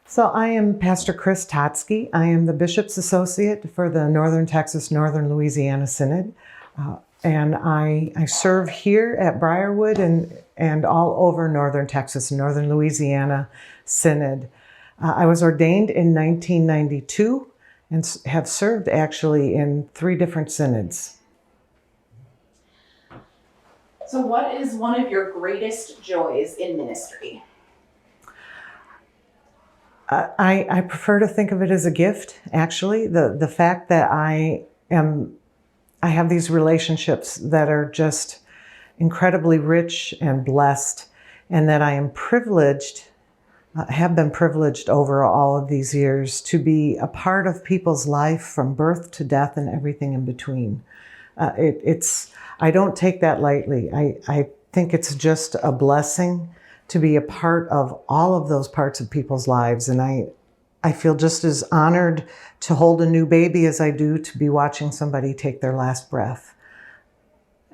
So I am Pastor Kris Totzke. I am the Bishop's Associate for the Northern Texas, Northern Louisiana Synod. And I serve here at Briarwood and all over Northern Texas and Northern Louisiana Synod. I was ordained in 1992 and have served actually in 3 different synods. So what is one of your greatest joys in ministry? I prefer to think of it as a gift, actually. The fact that I have these relationships that are just incredibly rich and blessed, and that I am privileged, have been privileged over all of these years to be a part of people's life from birth to death and everything in between. I don't take that lightly. I think it's just a blessing to be a part of all of those parts of people's lives. And I feel just as honored to hold a new baby as I do to be watching somebody take their last breath.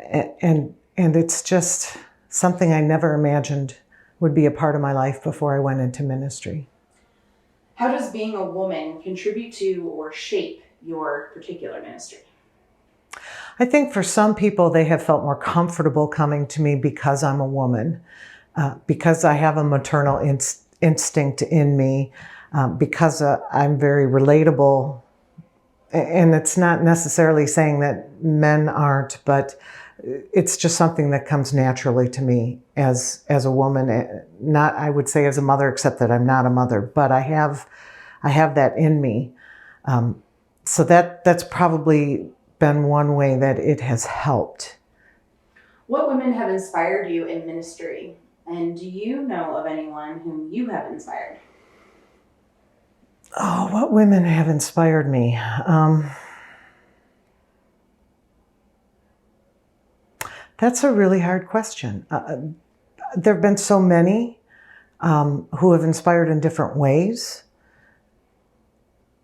And it's just something I never imagined would be a part of my life before I went into ministry. How does being a woman contribute to or shape your particular ministry? I think for some people, they have felt more comfortable coming to me because I'm a woman. Because I have a maternal instinct in me, because I'm very relatable. And it's not necessarily saying that men aren't, but it's just something that comes naturally to me as a woman. Not, I would say, as a mother, except that I'm not a mother, but I have that in me. So that's probably been one way that it has helped. What women have inspired you in ministry? And do you know of anyone whom you have inspired? Oh, what women have inspired me? That's a really hard question. There have been so many who have inspired in different ways.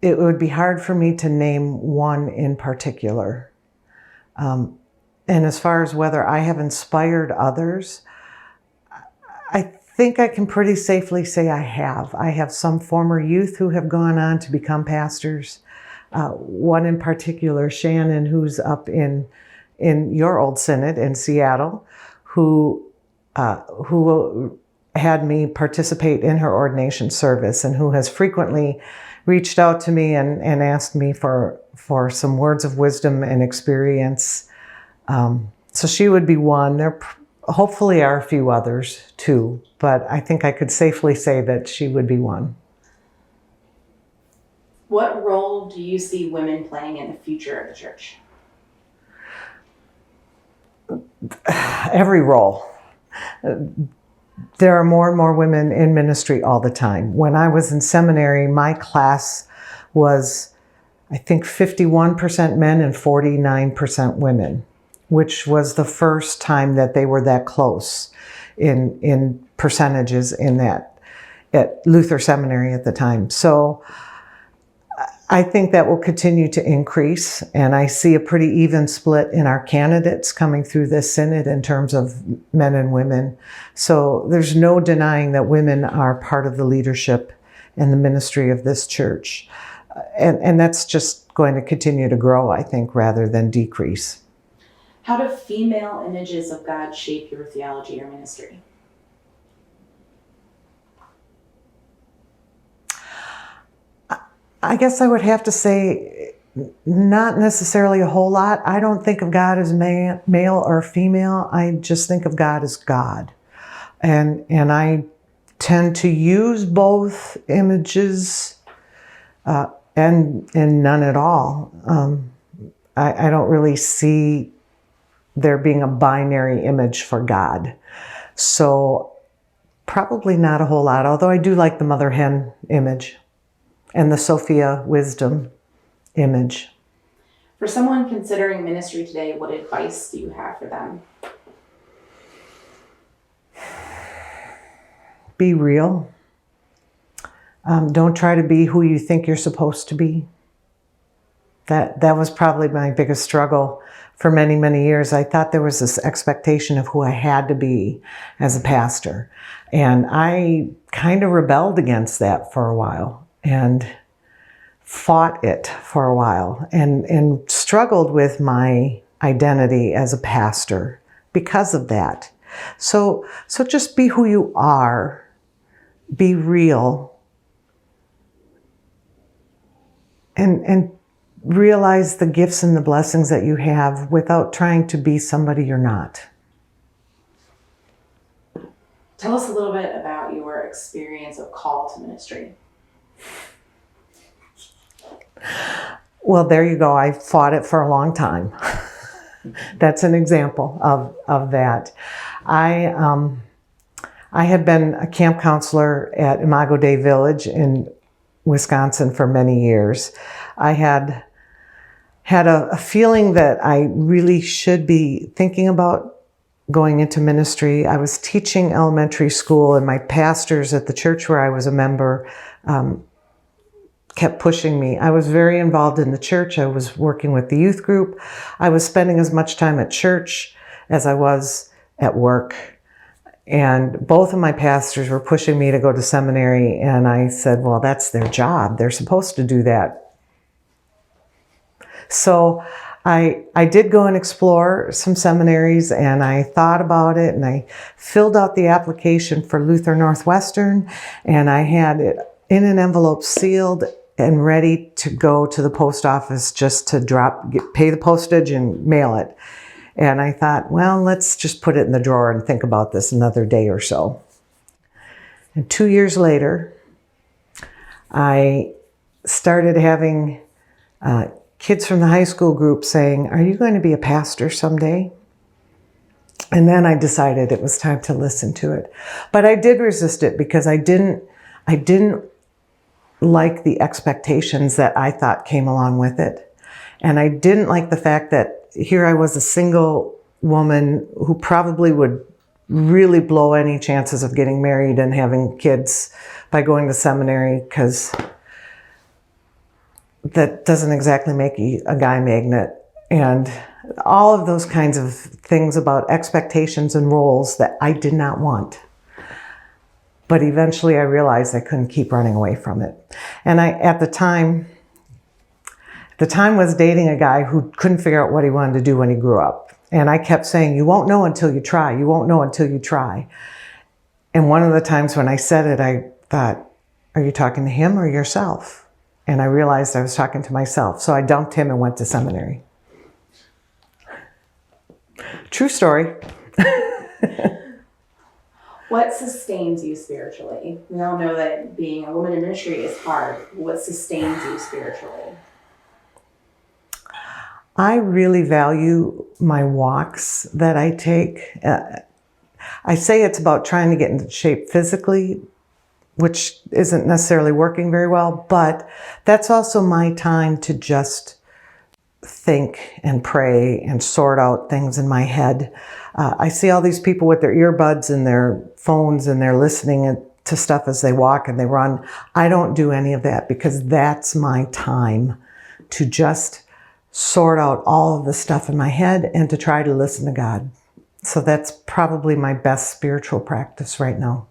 It would be hard for me to name one in particular. And as far as whether I have inspired others, I think I can pretty safely say I have. I have some former youth who have gone on to become pastors. One in particular, Shannon, who's up in your old synod in Seattle, who had me participate in her ordination service and who has frequently reached out to me and asked me for some words of wisdom and experience. So she would be one. There hopefully are a few others too, but I think I could safely say that she would be one. What role do you see women playing in the future of the church? Every role. There are more and more women in ministry all the time. When I was in seminary, my class was, I think, 51% men and 49% women, which was the first time that they were that close in percentages in that at Lutheran seminary at the time. So I think that will continue to increase, and I see a pretty even split in our candidates coming through this synod in terms of men and women. So there's no denying that women are part of the leadership and the ministry of this church. And that's just going to continue to grow, I think, rather than decrease. How do female images of God shape your theology or ministry? I guess I would have to say not necessarily a whole lot. I don't think of God as male or female. I just think of God as God. And I tend to use both images and none at all. I don't really see there being a binary image for God. So probably not a whole lot, although I do like the mother hen image and the Sophia wisdom image. For someone considering ministry today, what advice do you have for them? Be real. Don't try to be who you think you're supposed to be. That was probably my biggest struggle for many, many years. I thought there was this expectation of who I had to be as a pastor. And I kind of rebelled against that for a while and fought it for a while and struggled with my identity as a pastor because of that. So just be who you are, be real, and realize the gifts and the blessings that you have without trying to be somebody you're not. Tell us a little bit about your experience of call to ministry. Well, there you go. I fought it for a long time. That's an example of that. I had been a camp counselor at Imago Dei Village in Wisconsin for many years. I had a feeling that I really should be thinking about going into ministry. I was teaching elementary school, and my pastors at the church where I was a member kept pushing me. I was very involved in the church. I was working with the youth group. I was spending as much time at church as I was at work. And both of my pastors were pushing me to go to seminary, and I said, well, that's their job. They're supposed to do that. So I did go and explore some seminaries, and I thought about it, and I filled out the application for Lutheran Northwestern, and I had it in an envelope sealed and ready to go to the post office just to pay the postage and mail it. And I thought, well, let's just put it in the drawer and think about this another day or so. And 2 years later, I started having kids from the high school group saying, are you going to be a pastor someday? And then I decided it was time to listen to it. But I did resist it because I didn't like the expectations that I thought came along with it. And I didn't like the fact that here I was, a single woman who probably would really blow any chances of getting married and having kids by going to seminary, because that doesn't exactly make you a guy magnet. And all of those kinds of things about expectations and roles that I did not want. But eventually I realized I couldn't keep running away from it. And I, at the time was dating a guy who couldn't figure out what he wanted to do when he grew up. And I kept saying, you won't know until you try. You won't know until you try. And one of the times when I said it, I thought, are you talking to him or yourself? And I realized I was talking to myself. So I dumped him and went to seminary. True story. What sustains you spiritually? We all know that being a woman in ministry is hard. What sustains you spiritually? I really value my walks that I take. I say it's about trying to get into shape physically, which isn't necessarily working very well, but that's also my time to just think and pray and sort out things in my head. I see all these people with their earbuds and their phones, and they're listening to stuff as they walk and they run. I don't do any of that, because that's my time to just sort out all of the stuff in my head and to try to listen to God. So that's probably my best spiritual practice right now.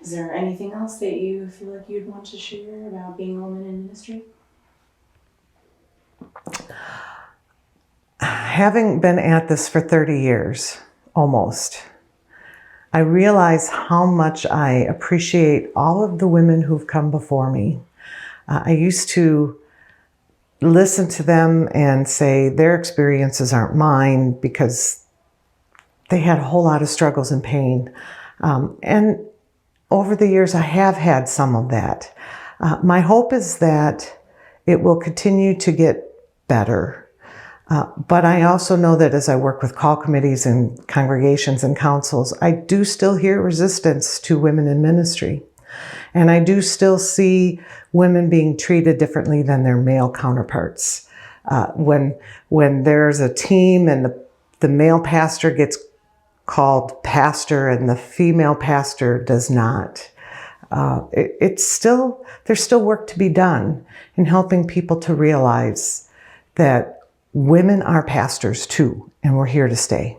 Is there anything else that you feel like you'd want to share about being a woman in ministry? Having been at this for 30 years, almost, I realize how much I appreciate all of the women who've come before me. I used to listen to them and say their experiences aren't mine, because they had a whole lot of struggles and pain. And over the years, I have had some of that. My hope is that it will continue to get better. But I also know that as I work with call committees and congregations and councils, I do still hear resistance to women in ministry. And I do still see women being treated differently than their male counterparts. When there's a team and the male pastor gets called pastor and the female pastor does not, It's still, there's still work to be done in helping people to realize that women are pastors too, and we're here to stay.